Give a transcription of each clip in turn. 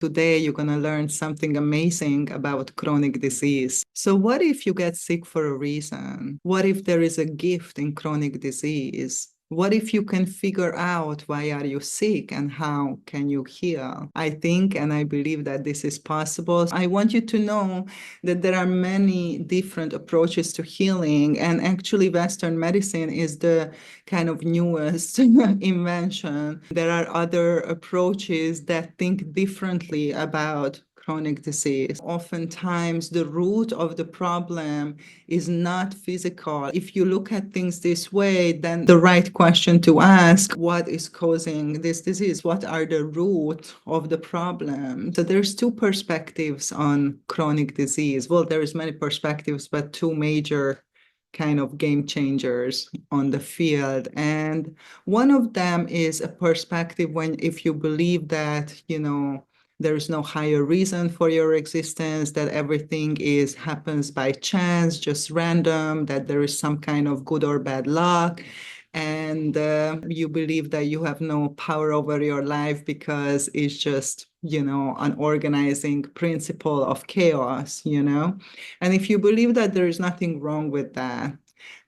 Today, you're going to learn something amazing about chronic disease. So what if you get sick for a reason? What if there is a gift in chronic disease? What if you can figure out why are you sick and how can you heal? I think and I believe that this is possible. I want you to know that there are many different approaches to healing, and actually Western medicine is the kind of newest invention. There are other approaches that think differently about chronic disease. Oftentimes, the root of the problem is not physical. If you look at things this way, then the right question to ask, what is causing this disease? What are the root of the problem? So there's two perspectives on chronic disease. Well, there's many perspectives, but two major kind of game changers on the field. And one of them is a perspective when if you believe that, there is no higher reason for your existence, that everything happens by chance, just random, that there is some kind of good or bad luck. And you believe that you have no power over your life because it's just, an organizing principle of chaos, And if you believe that, there is nothing wrong with that.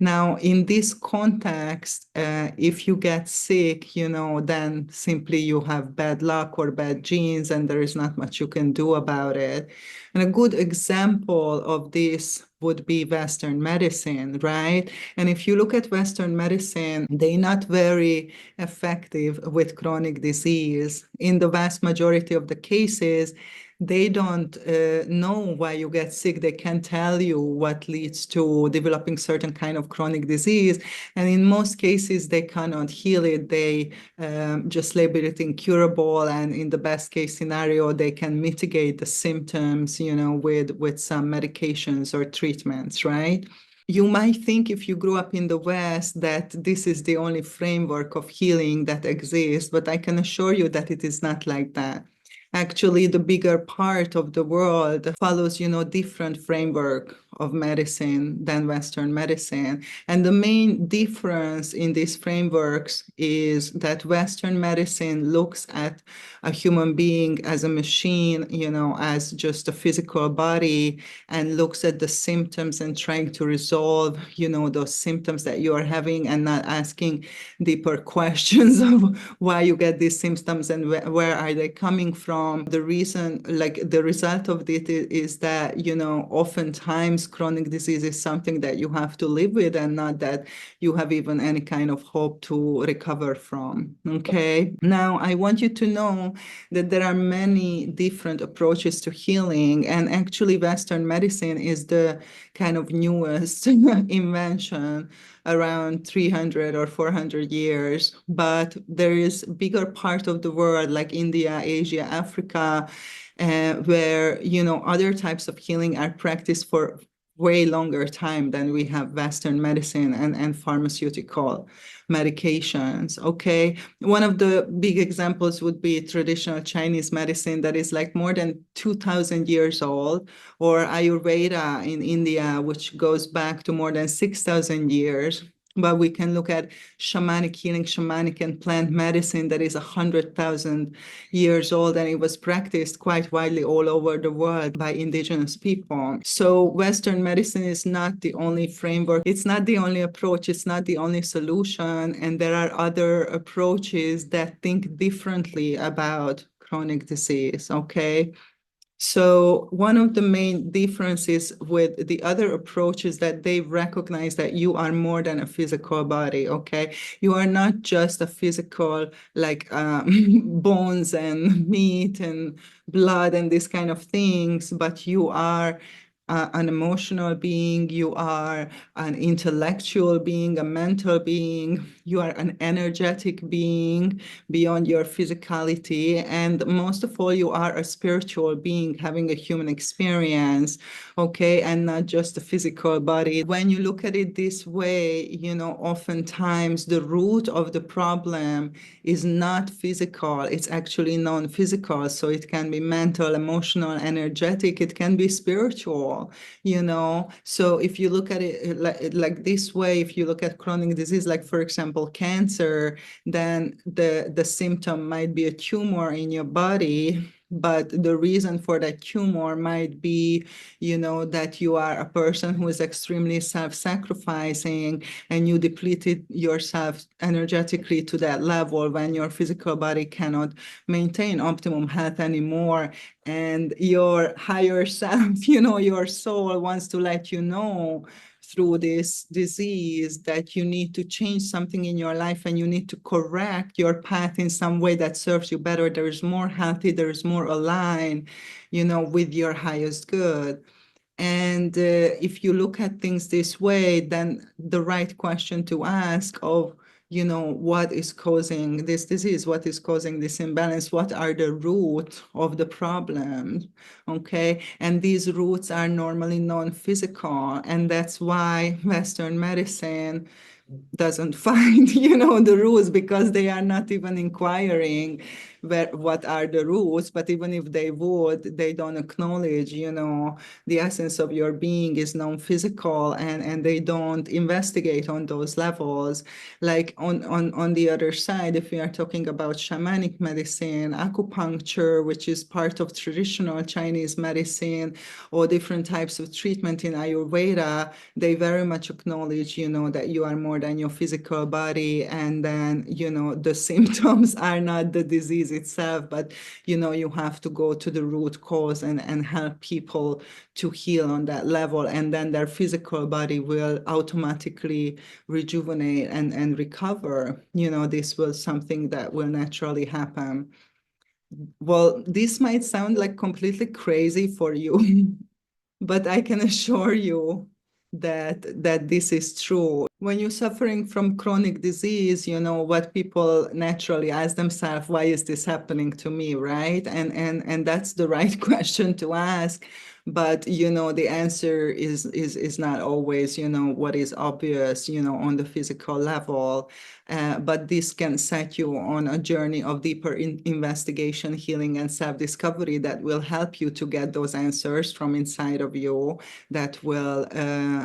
Now, in this context, if you get sick, then simply you have bad luck or bad genes, and there is not much you can do about it. And a good example of this would be Western medicine, right? And if you look at Western medicine, they're not very effective with chronic disease. In the vast majority of the cases, they don't know why you get sick. They can't tell you what leads to developing certain kind of chronic disease. And in most cases, they cannot heal it. They just label it incurable. And in the best case scenario, they can mitigate the symptoms, with some medications or treatments, right? You might think if you grew up in the West that this is the only framework of healing that exists, but I can assure you that it is not like that. Actually, the bigger part of the world follows, different framework of medicine than Western medicine. And the main difference in these frameworks is that Western medicine looks at a human being as a machine, as just a physical body, and looks at the symptoms and trying to resolve, those symptoms that you are having, and not asking deeper questions of why you get these symptoms and where are they coming from. The reason, like the result of it is that, oftentimes chronic disease is something that you have to live with and not that you have even any kind of hope to recover from. Okay. Now, I want you to know that there are many different approaches to healing, and actually Western medicine is the kind of newest invention around 300 or 400 years, but there is a bigger part of the world like India, Asia, Africa, where, other types of healing are practiced for way longer time than we have Western medicine and pharmaceutical medications, okay? One of the big examples would be traditional Chinese medicine that is like more than 2,000 years old, or Ayurveda in India, which goes back to more than 6,000 years. But we can look at shamanic healing, shamanic and plant medicine that is 100,000 years old, and it was practiced quite widely all over the world by indigenous people. So Western medicine is not the only framework. It's not the only approach. It's not the only solution. And there are other approaches that think differently about chronic disease, okay? So one of the main differences with the other approach is that they recognize that you are more than a physical body, okay? You are not just a physical, like bones and meat and blood and these kind of things, but you are an emotional being, you are an intellectual being, a mental being, you are an energetic being beyond your physicality, and most of all, you are a spiritual being having a human experience, okay, and not just a physical body. When you look at it this way, oftentimes the root of the problem is not physical, it's actually non-physical, so it can be mental, emotional, energetic, it can be spiritual. So if you look at it like this way, if you look at chronic disease, like for example, cancer, then the symptom might be a tumor in your body, but the reason for that tumor might be, that you are a person who is extremely self-sacrificing, and you depleted yourself energetically to that level when your physical body cannot maintain optimum health anymore. And your higher self, your soul wants to let you know through this disease that you need to change something in your life, and you need to correct your path in some way that serves you better. There is more healthy, there is more aligned, with your highest good. And if you look at things this way, then the right question to ask of, what is causing this disease? What is causing this imbalance? What are the root of the problem? Okay. And these roots are normally non-physical. And that's why Western medicine doesn't find, the rules, because they are not even inquiring what are the rules. But even if they would, they don't acknowledge, the essence of your being is non-physical, and they don't investigate on those levels. Like on the other side, if we are talking about shamanic medicine, acupuncture, which is part of traditional Chinese medicine, or different types of treatment in Ayurveda, they very much acknowledge, that you are more than your physical body. And then, the symptoms are not the disease itself, but, you have to go to the root cause and help people to heal on that level. And then their physical body will automatically rejuvenate and recover. This was something that will naturally happen. Well, this might sound like completely crazy for you, but I can assure you that this is true. When you're suffering from chronic disease, what people naturally ask themselves, why is this happening to me, right? And that's the right question to ask. But the answer is not always what is obvious on the physical level. But this can set you on a journey of deeper investigation, healing, and self-discovery that will help you to get those answers from inside of you, that will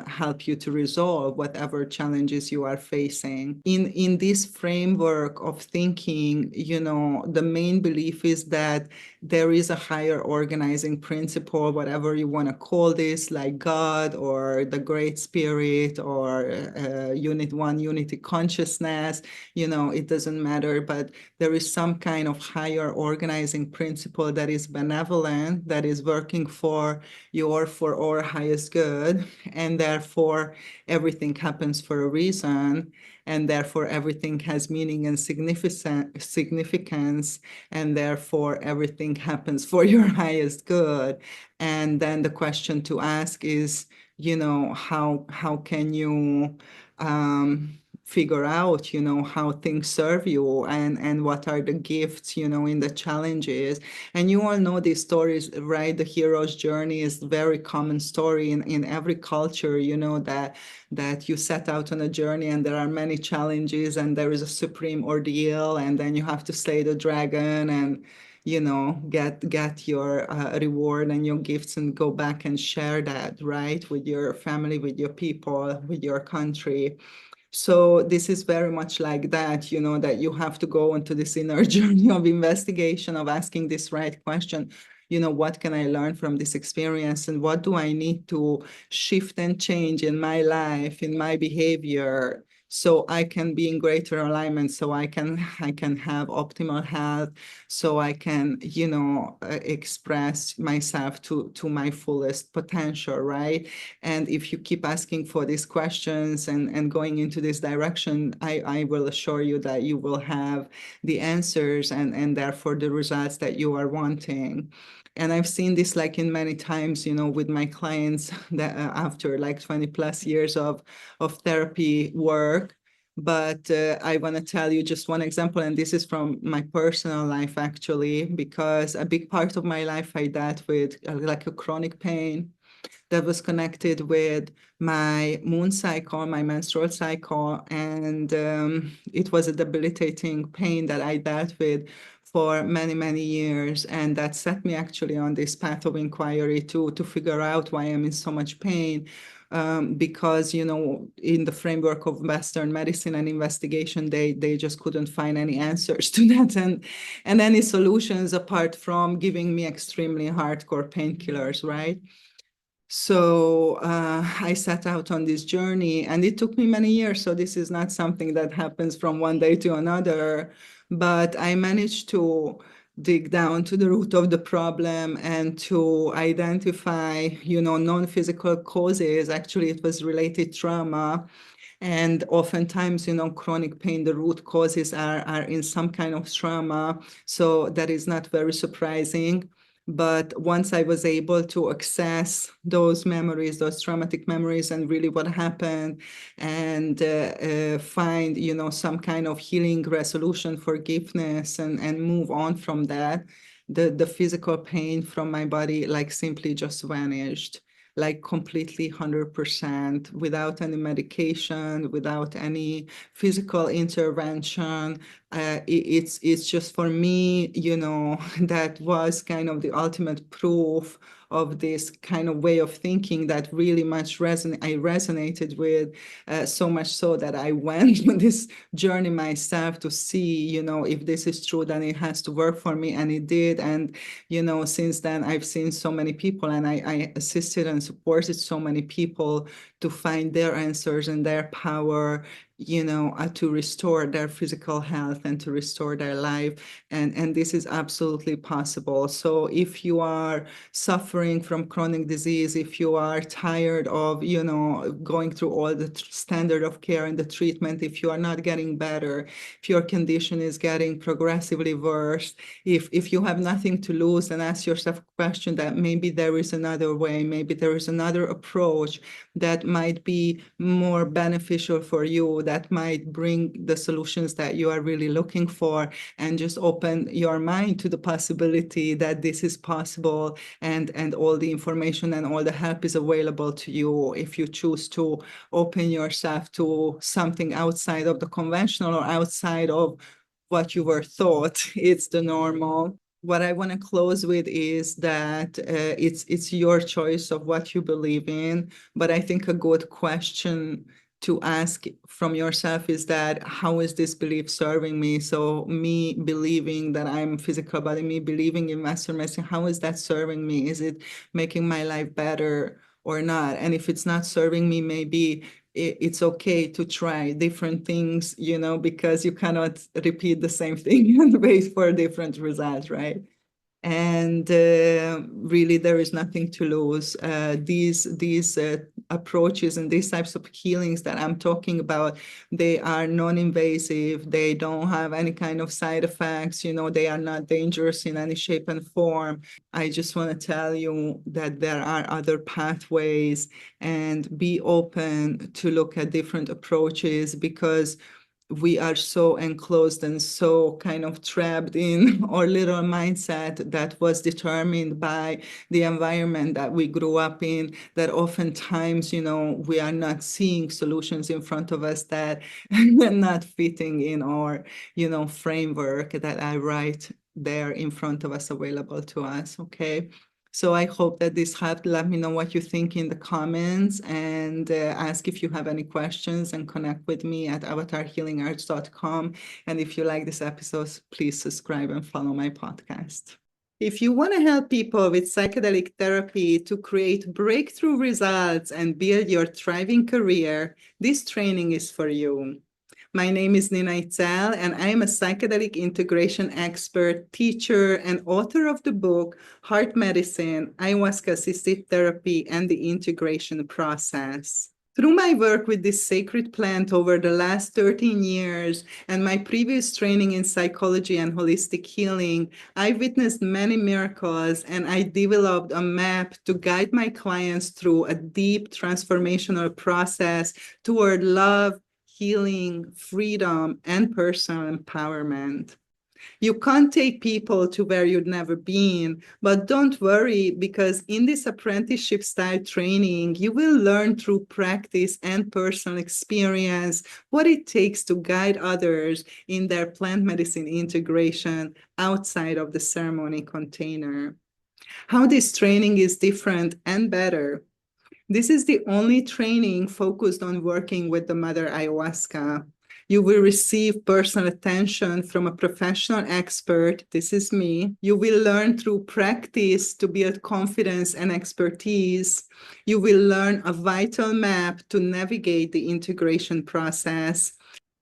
help you to resolve whatever challenges you are facing. In this framework of thinking, the main belief is that there is a higher organizing principle, whatever you want to call this, like God or the Great Spirit or Unit One, Unity Consciousness, it doesn't matter, but there is some kind of higher organizing principle that is benevolent, that is working for our highest good, and therefore everything happens for a reason, and therefore everything has meaning and significance, and therefore everything happens for your highest good. And then the question to ask is, how can you figure out, how things serve you, and what are the gifts, in the challenges. And you all know these stories, right? The hero's journey is a very common story in every culture, that you set out on a journey and there are many challenges and there is a supreme ordeal, and then you have to slay the dragon and get your reward and your gifts, and go back and share that, right, with your family, with your people, with your country. So this is very much like that, that you have to go into this inner journey of investigation, of asking this right question. What can I learn from this experience, and what do I need to shift and change in my life, in my behavior, so I can be in greater alignment, so I can have optimal health, so I can, express myself to my fullest potential, right? And if you keep asking for these questions and going into this direction, I will assure you that you will have the answers and therefore the results that you are wanting. And I've seen this like in many times, with my clients that after like 20 plus years of therapy work. But I want to tell you just one example, and this is from my personal life, actually, because a big part of my life I dealt with like a chronic pain that was connected with my moon cycle, my menstrual cycle. And it was a debilitating pain that I dealt with for many, many years. And that set me actually on this path of inquiry to figure out why I'm in so much pain. Because, in the framework of Western medicine and investigation, they just couldn't find any answers to that and any solutions apart from giving me extremely hardcore painkillers, right? So I set out on this journey, and it took me many years. So this is not something that happens from one day to another, but I managed to dig down to the root of the problem and to identify, non-physical causes. Actually, it was related trauma. And oftentimes, chronic pain, the root causes are in some kind of trauma. So that is not very surprising. But once I was able to access those memories, those traumatic memories, and really what happened, and find, some kind of healing, resolution, forgiveness, and move on from that, the physical pain from my body like simply just vanished, like completely 100% without any medication, without any physical intervention. It's just for me, that was kind of the ultimate proof of this kind of way of thinking that really much I resonated with, so much so that I went on this journey myself to see, if this is true, then it has to work for me, and it did. And since then I've seen so many people, and I assisted and supported so many people to find their answers and their power, to restore their physical health and to restore their life. And this is absolutely possible. So if you are suffering from chronic disease, if you are tired of, going through all the standard of care and the treatment, if you are not getting better, if your condition is getting progressively worse, if you have nothing to lose, then ask yourself a question that maybe there is another way, maybe there is another approach that might be more beneficial for you, that might bring the solutions that you are really looking for, and just open your mind to the possibility that this is possible, and all the information and all the help is available to you if you choose to open yourself to something outside of the conventional or outside of what you were taught it's the normal. What I want to close with is that it's your choice of what you believe in, but I think a good question to ask from yourself is that, how is this belief serving me? So me believing that I'm physical body, me believing in Western medicine, how is that serving me? Is it making my life better or not? And if it's not serving me, maybe it's okay to try different things, because you cannot repeat the same thing and wait for a different result, right? And really, there is nothing to lose. These approaches and these types of healings that I'm talking about, they are non-invasive. They don't have any kind of side effects. They are not dangerous in any shape and form. I just want to tell you that there are other pathways, and be open to look at different approaches, because we are so enclosed and so kind of trapped in our little mindset that was determined by the environment that we grew up in, that oftentimes, we are not seeing solutions in front of us that are not fitting in our, framework that I write there in front of us, available to us. Okay. So I hope that this helped. Let me know what you think in the comments, and ask if you have any questions, and connect with me at avatarhealingarts.com. And if you like this episode, please subscribe and follow my podcast. If you want to help people with psychedelic therapy to create breakthrough results and build your thriving career, this training is for you. My name is Nina Itzel, and I am a psychedelic integration expert, teacher, and author of the book, Heart Medicine, Ayahuasca-Assisted Therapy, and the Integration Process. Through my work with this sacred plant over the last 13 years and my previous training in psychology and holistic healing, I witnessed many miracles, and I developed a map to guide my clients through a deep transformational process toward love, healing, freedom, and personal empowerment. You can't take people to where you've never been, but don't worry, because in this apprenticeship style training, you will learn through practice and personal experience what it takes to guide others in their plant medicine integration outside of the ceremony container. How this training is different and better. This is the only training focused on working with the mother ayahuasca. You will receive personal attention from a professional expert. This is me. You will learn through practice to build confidence and expertise. You will learn a vital map to navigate the integration process.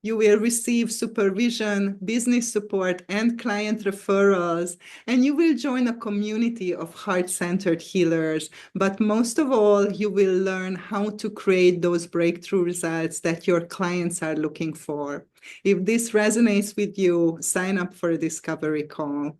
You will receive supervision, business support, and client referrals, and you will join a community of heart-centered healers. But most of all, you will learn how to create those breakthrough results that your clients are looking for. If this resonates with you, sign up for a discovery call.